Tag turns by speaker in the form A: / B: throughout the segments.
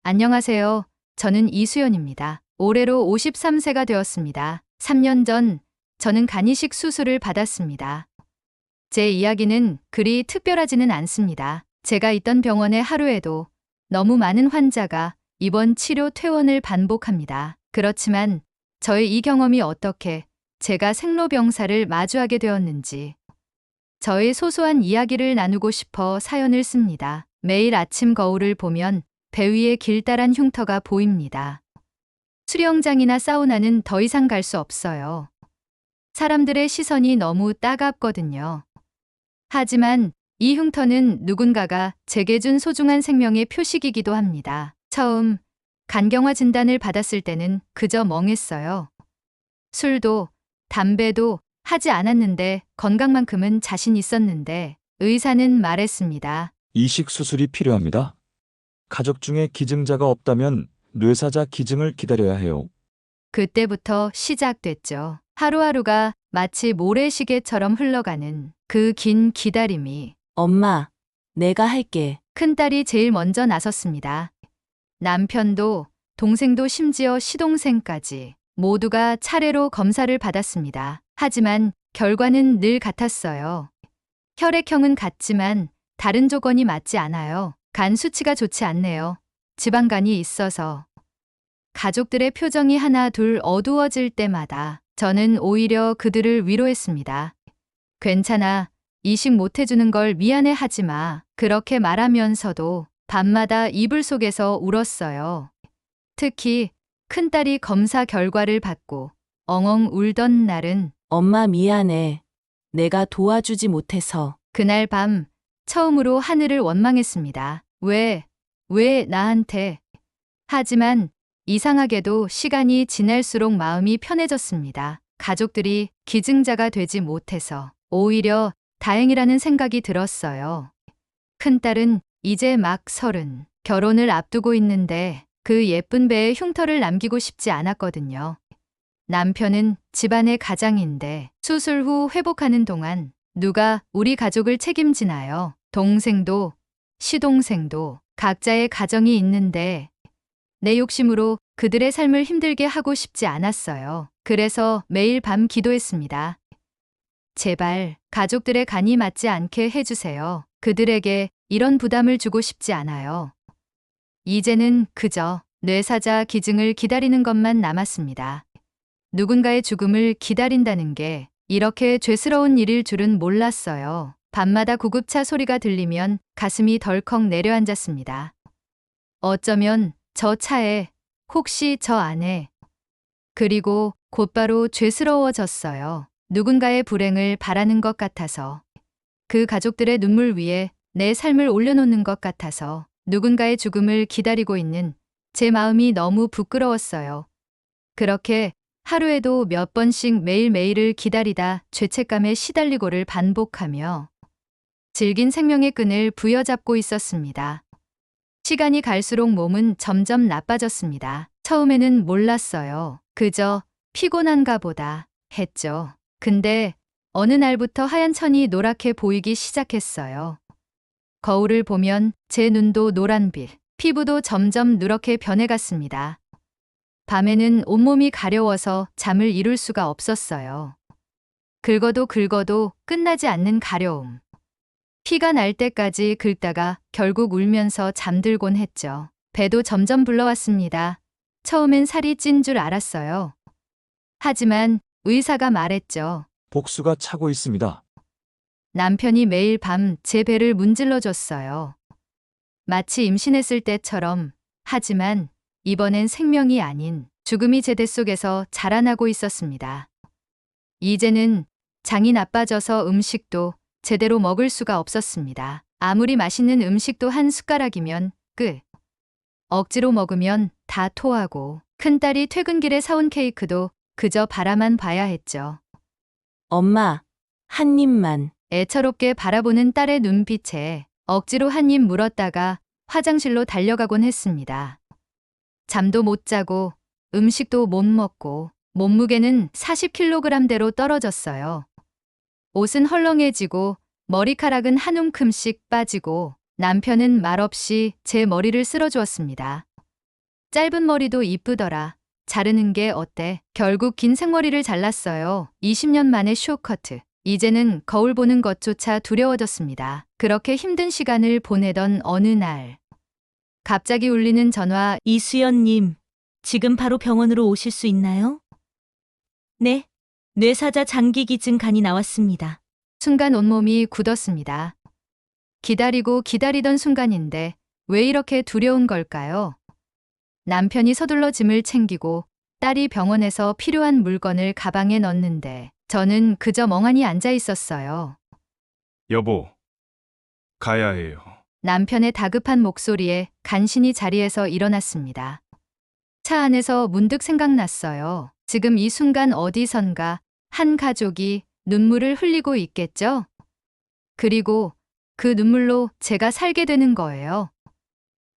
A: 안녕하세요. 저는 이수연입니다. 올해로 53세가 되었습니다. 3년 전 저는 간이식 수술을 받았습니다. 제 이야기는 그리 특별하지는 않습니다. 제가 있던 병원에 하루에도 너무 많은 환자가 입원 치료 퇴원을 반복합니다. 그렇지만 저의 이 경험이 어떻게 제가 생로병사를 마주하게 되었는지 저의 소소한 이야기를 나누고 싶어 사연을 씁니다. 매일 아침 거울을 보면 배 위에 길다란 흉터가 보입니다. 수영장이나 사우나는 더 이상 갈 수 없어요. 사람들의 시선이 너무 따갑거든요. 하지만 이 흉터는 누군가가 제게 준 소중한 생명의 표식이기도 합니다. 처음 간경화 진단을 받았을 때는 그저 멍했어요. 술도 담배도 하지 않았는데 건강만큼은 자신 있었는데 의사는 말했습니다.
B: 이식 수술이 필요합니다. 가족 중에 기증자가 없다면 뇌사자 기증을 기다려야 해요.
A: 그때부터 시작됐죠. 하루하루가 마치 모래시계처럼 흘러가는 그 긴 기다림이.
C: 엄마, 내가 할게.
A: 큰딸이 제일 먼저 나섰습니다. 남편도 동생도 심지어 시동생까지 모두가 차례로 검사를 받았습니다. 하지만 결과는 늘 같았어요. 혈액형은 같지만 다른 조건이 맞지 않아요. 간 수치가 좋지 않네요. 지방간이 있어서. 가족들의 표정이 하나 둘 어두워질 때마다 저는 오히려 그들을 위로했습니다. 괜찮아. 이식 못 해주는 걸 미안해 하지 마. 그렇게 말하면서도 밤마다 이불 속에서 울었어요. 특히 큰딸이 검사 결과를 받고 엉엉 울던 날은
C: 엄마 미안해. 내가 도와주지 못해서.
A: 그날 밤 처음으로 하늘을 원망했습니다. 왜 나한테. 하지만 이상하게도 시간이 지날수록 마음이 편해졌습니다. 가족들이 기증자가 되지 못해서 오히려 다행이라는 생각이 들었어요. 큰딸은 이제 막 30, 결혼을 앞두고 있는데 그 예쁜 배에 흉터를 남기고 싶지 않았거든요. 남편은 집안의 가장인데 수술 후 회복하는 동안 누가 우리 가족을 책임지나요? 동생도 시동생도 각자의 가정이 있는데 내 욕심으로 그들의 삶을 힘들게 하고 싶지 않았어요. 그래서 매일 밤 기도했습니다. 제발 가족들의 간이 맞지 않게 해주세요. 그들에게 이런 부담을 주고 싶지 않아요. 이제는 그저 뇌사자 기증을 기다리는 것만 남았습니다. 누군가의 죽음을 기다린다는 게 이렇게 죄스러운 일일 줄은 몰랐어요. 밤마다 구급차 소리가 들리면 가슴이 덜컥 내려앉았습니다. 어쩌면 저 차에, 혹시 저 안에. 그리고 곧바로 죄스러워졌어요. 누군가의 불행을 바라는 것 같아서. 그 가족들의 눈물 위에 내 삶을 올려놓는 것 같아서. 누군가의 죽음을 기다리고 있는 제 마음이 너무 부끄러웠어요. 그렇게 하루에도 몇 번씩 매일매일을 기다리다 죄책감에 시달리고를 반복하며 질긴 생명의 끈을 부여잡고 있었습니다. 시간이 갈수록 몸은 점점 나빠졌습니다. 처음에는 몰랐어요. 그저 피곤한가 보다 했죠. 근데 어느 날부터 하얀 천이 노랗게 보이기 시작했어요. 거울을 보면 제 눈도 노란빛, 피부도 점점 누렇게 변해갔습니다. 밤에는 온몸이 가려워서 잠을 이룰 수가 없었어요. 긁어도 끝나지 않는 가려움. 피가 날 때까지 긁다가 결국 울면서 잠들곤 했죠. 배도 점점 불러왔습니다. 처음엔 살이 찐 줄 알았어요. 하지만 의사가 말했죠.
B: 복수가 차고 있습니다.
A: 남편이 매일 밤 제 배를 문질러줬어요. 마치 임신했을 때처럼. 하지만 이번엔 생명이 아닌 죽음이 제 뱃속에서 자라나고 있었습니다. 이제는 장이 나빠져서 음식도 제대로 먹을 수가 없었습니다. 아무리 맛있는 음식도 한 숟가락이면 끝. 억지로 먹으면 다 토하고 큰딸이 퇴근길에 사온 케이크도 그저 바라만 봐야 했죠.
C: 엄마, 한 입만.
A: 애처롭게 바라보는 딸의 눈빛에 억지로 한 입 물었다가 화장실로 달려가곤 했습니다. 잠도 못 자고 음식도 못 먹고 몸무게는 40kg대로 떨어졌어요. 옷은 헐렁해지고 머리카락은 한 움큼씩 빠지고 남편은 말없이 제 머리를 쓸어주었습니다. 짧은 머리도 이쁘더라. 자르는 게 어때? 결국 긴 생머리를 잘랐어요. 20년 만에 쇼커트. 이제는 거울 보는 것조차 두려워졌습니다. 그렇게 힘든 시간을 보내던 어느 날. 갑자기 울리는 전화.
D: 이수연님, 지금 바로 병원으로 오실 수 있나요? 네, 뇌사자 장기기증 간이 나왔습니다.
A: 순간 온몸이 굳었습니다. 기다리고 기다리던 순간인데 왜 이렇게 두려운 걸까요? 남편이 서둘러 짐을 챙기고 딸이 병원에서 필요한 물건을 가방에 넣는데 저는 그저 멍하니 앉아 있었어요.
E: 여보, 가야 해요.
A: 남편의 다급한 목소리에 간신히 자리에서 일어났습니다. 차 안에서 문득 생각났어요. 지금 이 순간 어디선가 한 가족이 눈물을 흘리고 있겠죠? 그리고 그 눈물로 제가 살게 되는 거예요.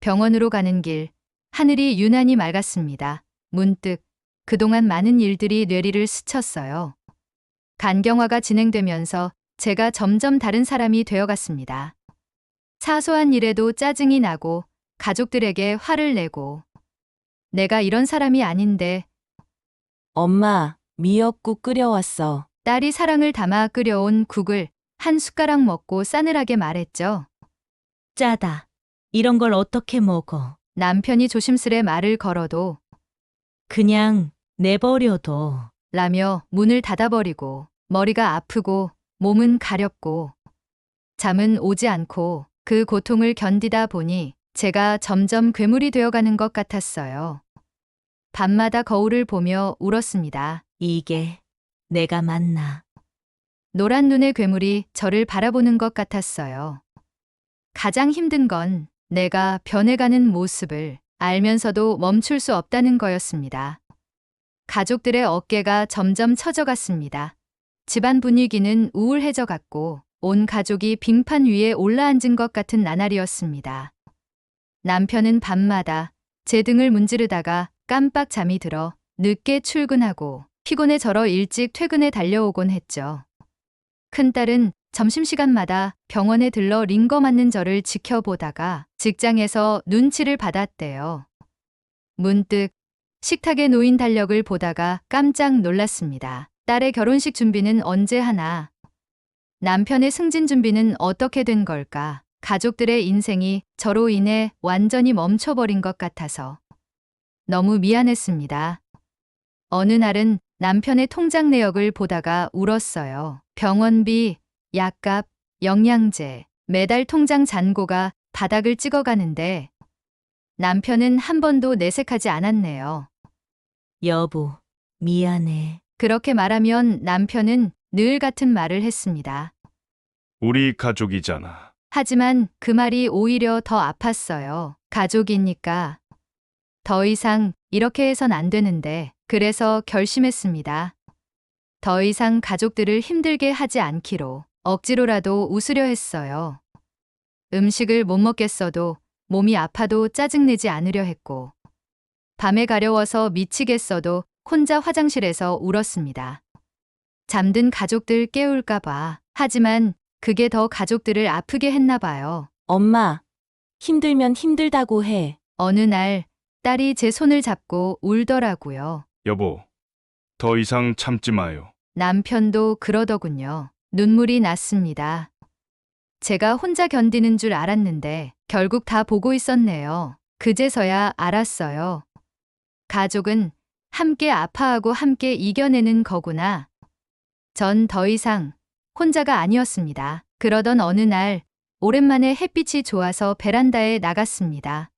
A: 병원으로 가는 길, 하늘이 유난히 맑았습니다. 문득 그동안 많은 일들이 뇌리를 스쳤어요. 간경화가 진행되면서 제가 점점 다른 사람이 되어갔습니다. 사소한 일에도 짜증이 나고 가족들에게 화를 내고 내가 이런 사람이 아닌데.
C: 엄마, 미역국 끓여왔어.
A: 딸이 사랑을 담아 끓여온 국을 한 숟가락 먹고 싸늘하게 말했죠.
D: 짜다. 이런 걸 어떻게 먹어?
A: 남편이 조심스레 말을 걸어도
D: 그냥 내버려둬.
A: 라며 문을 닫아버리고 머리가 아프고 몸은 가렵고 잠은 오지 않고 그 고통을 견디다 보니 제가 점점 괴물이 되어가는 것 같았어요. 밤마다 거울을 보며 울었습니다.
D: 이게 내가 맞나?
A: 노란 눈의 괴물이 저를 바라보는 것 같았어요. 가장 힘든 건 내가 변해가는 모습을 알면서도 멈출 수 없다는 거였습니다. 가족들의 어깨가 점점 처져갔습니다. 집안 분위기는 우울해져 갔고 온 가족이 빙판 위에 올라앉은 것 같은 나날이었습니다. 남편은 밤마다 제 등을 문지르다가 깜빡 잠이 들어 늦게 출근하고 피곤해 절어 일찍 퇴근에 달려오곤 했죠. 큰딸은 점심시간마다 병원에 들러 링거 맞는 저를 지켜보다가 직장에서 눈치를 받았대요. 문득 식탁에 놓인 달력을 보다가 깜짝 놀랐습니다. 딸의 결혼식 준비는 언제 하나? 남편의 승진 준비는 어떻게 된 걸까? 가족들의 인생이 저로 인해 완전히 멈춰버린 것 같아서 너무 미안했습니다. 어느 날은 남편의 통장 내역을 보다가 울었어요. 병원비, 약값, 영양제, 매달 통장 잔고가 바닥을 찍어가는데 남편은 한 번도 내색하지 않았네요.
D: 여보, 미안해.
A: 그렇게 말하면 남편은 늘 같은 말을 했습니다.
E: 우리 가족이잖아.
A: 하지만 그 말이 오히려 더 아팠어요. 가족이니까. 더 이상 이렇게 해선 안 되는데 그래서 결심했습니다. 더 이상 가족들을 힘들게 하지 않기로 억지로라도 웃으려 했어요. 음식을 못 먹겠어도 몸이 아파도 짜증내지 않으려 했고 밤에 가려워서 미치겠어도 혼자 화장실에서 울었습니다. 잠든 가족들 깨울까 봐. 하지만 그게 더 가족들을 아프게 했나 봐요.
C: 엄마, 힘들면 힘들다고 해.
A: 어느 날 딸이 제 손을 잡고 울더라고요.
E: 여보, 더 이상 참지 마요.
A: 남편도 그러더군요. 눈물이 났습니다. 제가 혼자 견디는 줄 알았는데 결국 다 보고 있었네요. 그제서야 알았어요. 가족은 함께 아파하고 함께 이겨내는 거구나. 전 더 이상 혼자가 아니었습니다. 그러던 어느 날 오랜만에 햇빛이 좋아서 베란다에 나갔습니다.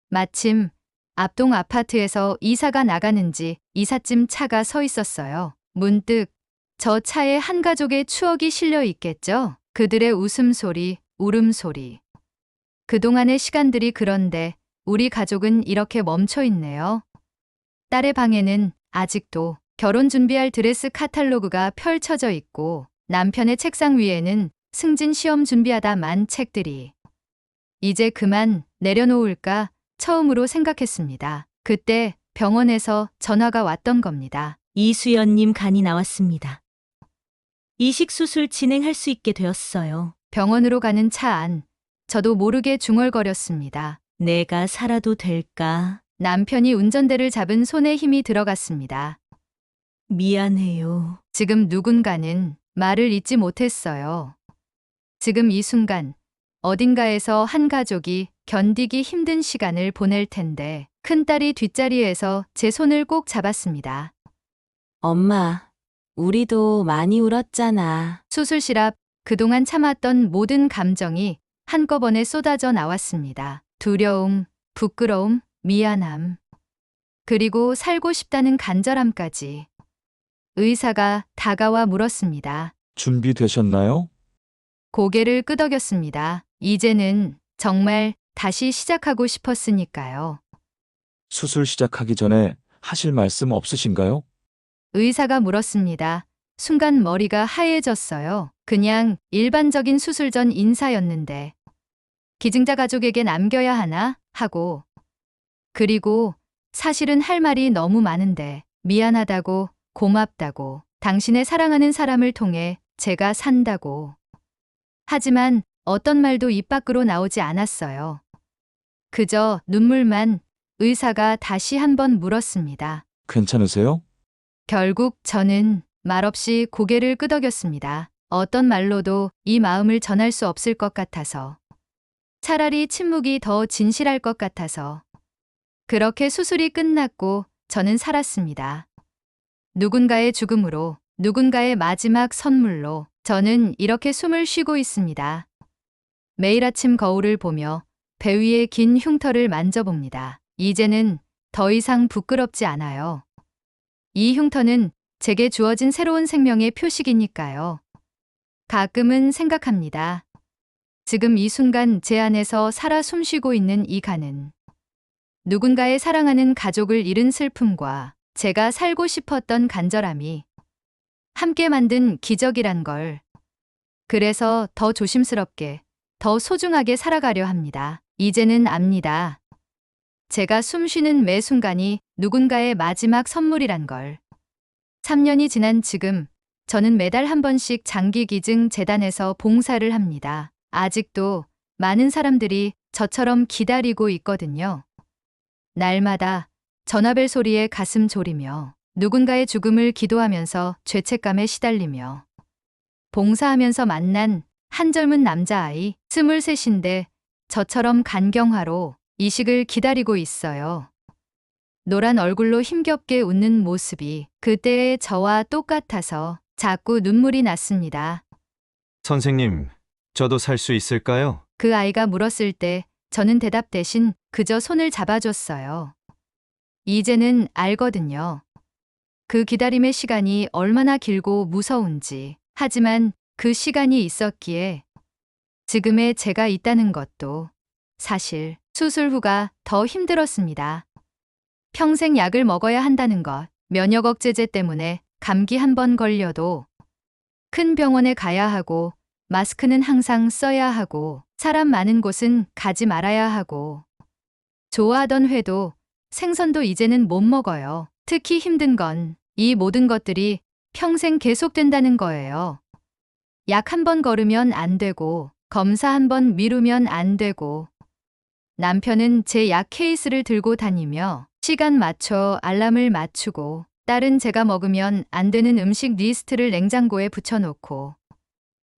A: 마침 앞동 아파트에서 이사가 나가는지 이삿짐 차가 서 있었어요. 문득 저 차에 한 가족의 추억이 실려 있겠죠? 그들의 웃음소리, 울음소리. 그동안의 시간들이 그런데 우리 가족은 이렇게 멈춰 있네요. 딸의 방에는 아직도 결혼 준비할 드레스 카탈로그가 펼쳐져 있고 남편의 책상 위에는 승진 시험 준비하다 만 책들이. 이제 그만 내려놓을까 처음으로 생각했습니다. 그때 병원에서 전화가 왔던 겁니다.
D: 이수연님 간이 나왔습니다. 이식수술 진행할 수 있게 되었어요.
A: 병원으로 가는 차 안, 저도 모르게 중얼거렸습니다.
D: 내가 살아도 될까?
A: 남편이 운전대를 잡은 손에 힘이 들어갔습니다.
D: 미안해요.
A: 지금 누군가는 말을 잇지 못했어요. 지금 이 순간 어딘가에서 한 가족이 견디기 힘든 시간을 보낼 텐데 큰딸이 뒷자리에서 제 손을 꼭 잡았습니다.
C: 엄마, 우리도 많이 울었잖아.
A: 수술실 앞 그동안 참았던 모든 감정이 한꺼번에 쏟아져 나왔습니다. 두려움, 부끄러움, 미안함, 그리고 살고 싶다는 간절함까지. 의사가 다가와 물었습니다.
B: 준비되셨나요?
A: 고개를 끄덕였습니다. 이제는 정말 다시 시작하고 싶었으니까요.
B: 수술 시작하기 전에 하실 말씀 없으신가요?
A: 의사가 물었습니다. 순간 머리가 하얘졌어요. 그냥 일반적인 수술 전 인사였는데 기증자 가족에게 남겨야 하나 하고, 그리고 사실은 할 말이 너무 많은데 미안하다고, 고맙다고, 당신의 사랑하는 사람을 통해 제가 산다고. 하지만 어떤 말도 입 밖으로 나오지 않았어요. 그저 눈물만. 의사가 다시 한번 물었습니다.
B: 괜찮으세요?
A: 결국 저는 말없이 고개를 끄덕였습니다. 어떤 말로도 이 마음을 전할 수 없을 것 같아서. 차라리 침묵이 더 진실할 것 같아서. 그렇게 수술이 끝났고 저는 살았습니다. 누군가의 죽음으로, 누군가의 마지막 선물로 저는 이렇게 숨을 쉬고 있습니다. 매일 아침 거울을 보며 배 위의 긴 흉터를 만져봅니다. 이제는 더 이상 부끄럽지 않아요. 이 흉터는 제게 주어진 새로운 생명의 표식이니까요. 가끔은 생각합니다. 지금 이 순간 제 안에서 살아 숨쉬고 있는 이 간은 누군가의 사랑하는 가족을 잃은 슬픔과 제가 살고 싶었던 간절함이 함께 만든 기적이란 걸. 그래서 더 조심스럽게, 더 소중하게 살아가려 합니다. 이제는 압니다. 제가 숨쉬는 매 순간이 누군가의 마지막 선물이란 걸. 3년이 지난 지금 저는 매달 한 번씩 장기기증 재단에서 봉사를 합니다. 아직도 많은 사람들이 저처럼 기다리고 있거든요. 날마다 전화벨 소리에 가슴 졸이며 누군가의 죽음을 기도하면서 죄책감에 시달리며 봉사하면서 만난 한 젊은 남자아이 23인데 저처럼 간경화로 이식을 기다리고 있어요. 노란 얼굴로 힘겹게 웃는 모습이 그때의 저와 똑같아서 자꾸 눈물이 났습니다.
F: 선생님, 저도 살 수 있을까요?
A: 그 아이가 물었을 때 저는 대답 대신 그저 손을 잡아줬어요. 이제는 알거든요. 그 기다림의 시간이 얼마나 길고 무서운지. 하지만 그 시간이 있었기에 지금의 제가 있다는 것도 사실 수술 후가 더 힘들었습니다. 평생 약을 먹어야 한다는 것, 면역 억제제 때문에 감기 한 번 걸려도 큰 병원에 가야 하고, 마스크는 항상 써야 하고, 사람 많은 곳은 가지 말아야 하고, 좋아하던 회도 생선도 이제는 못 먹어요. 특히 힘든 건 이 모든 것들이 평생 계속된다는 거예요. 약 한 번 걸으면 안 되고, 검사 한 번 미루면 안 되고, 남편은 제 약 케이스를 들고 다니며 시간 맞춰 알람을 맞추고, 딸은 제가 먹으면 안 되는 음식 리스트를 냉장고에 붙여놓고,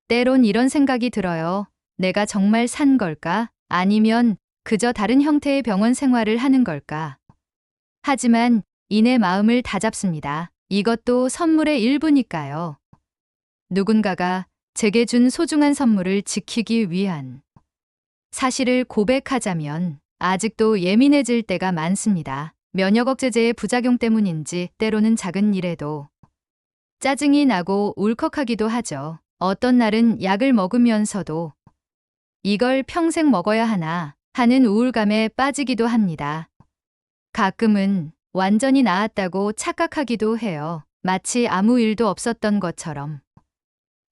A: 때론 이런 생각이 들어요. 내가 정말 산 걸까? 아니면 그저 다른 형태의 병원 생활을 하는 걸까? 하지만 이내 마음을 다잡습니다. 이것도 선물의 일부니까요. 누군가가 제게 준 소중한 선물을 지키기 위한. 사실을 고백하자면 아직도 예민해질 때가 많습니다. 면역 억제제의 부작용 때문인지 때로는 작은 일에도 짜증이 나고 울컥하기도 하죠. 어떤 날은 약을 먹으면서도 이걸 평생 먹어야 하나 하는 우울감에 빠지기도 합니다. 가끔은 완전히 나았다고 착각하기도 해요. 마치 아무 일도 없었던 것처럼.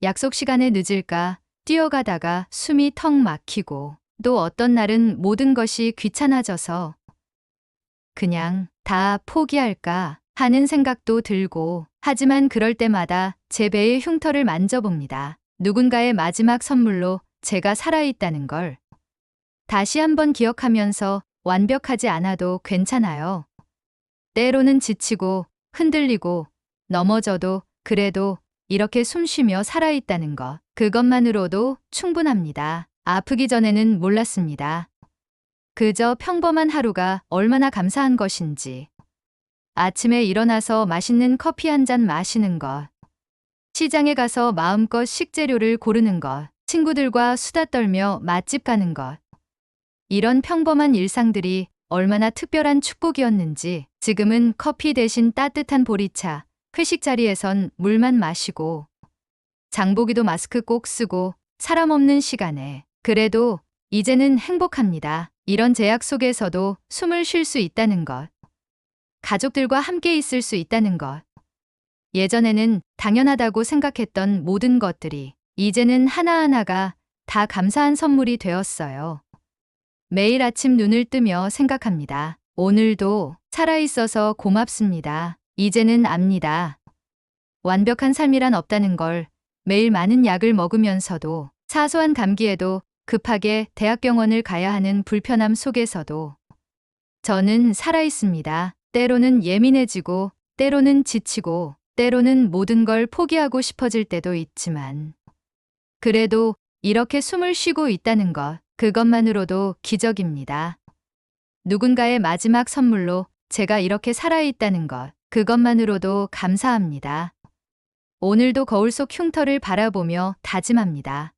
A: 약속 시간에 늦을까 뛰어가다가 숨이 턱 막히고, 또 어떤 날은 모든 것이 귀찮아져서 그냥 다 포기할까 하는 생각도 들고, 하지만 그럴 때마다 제 배의 흉터를 만져봅니다. 누군가의 마지막 선물로 제가 살아있다는 걸 다시 한번 기억하면서 완벽하지 않아도 괜찮아요. 때로는 지치고 흔들리고 넘어져도 그래도 이렇게 숨쉬며 살아있다는 것. 그것만으로도 충분합니다. 아프기 전에는 몰랐습니다. 그저 평범한 하루가 얼마나 감사한 것인지. 아침에 일어나서 맛있는 커피 한 잔 마시는 것. 시장에 가서 마음껏 식재료를 고르는 것. 친구들과 수다 떨며 맛집 가는 것. 이런 평범한 일상들이 얼마나 특별한 축복이었는지 지금은 커피 대신 따뜻한 보리차, 회식 자리에선 물만 마시고 장보기도 마스크 꼭 쓰고 사람 없는 시간에 그래도 이제는 행복합니다. 이런 제약 속에서도 숨을 쉴 수 있다는 것. 가족들과 함께 있을 수 있다는 것. 예전에는 당연하다고 생각했던 모든 것들이 이제는 하나하나가 다 감사한 선물이 되었어요. 매일 아침 눈을 뜨며 생각합니다. 오늘도 살아있어서 고맙습니다. 이제는 압니다. 완벽한 삶이란 없다는 걸. 매일 많은 약을 먹으면서도 사소한 감기에도 급하게 대학병원을 가야 하는 불편함 속에서도 저는 살아있습니다. 때로는 예민해지고 때로는 지치고 때로는 모든 걸 포기하고 싶어질 때도 있지만 그래도 이렇게 숨을 쉬고 있다는 것, 그것만으로도 기적입니다. 누군가의 마지막 선물로 제가 이렇게 살아있다는 것, 그것만으로도 감사합니다. 오늘도 거울 속 흉터를 바라보며 다짐합니다.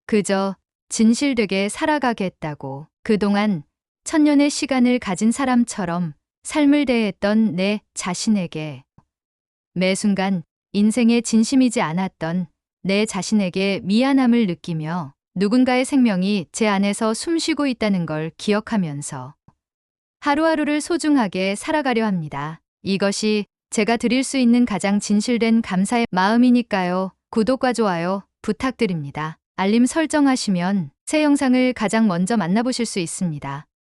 A: 그저 진실되게 살아가겠다고. 그동안 천년의 시간을 가진 사람처럼 삶을 대했던 내 자신에게, 매 순간 인생에 진심이지 않았던 내 자신에게 미안함을 느끼며 누군가의 생명이 제 안에서 숨쉬고 있다는 걸 기억하면서 하루하루를 소중하게 살아가려 합니다. 이것이 제가 드릴 수 있는 가장 진실된 감사의 마음이니까요. 구독과 좋아요 부탁드립니다. 알림 설정하시면 새 영상을 가장 먼저 만나보실 수 있습니다.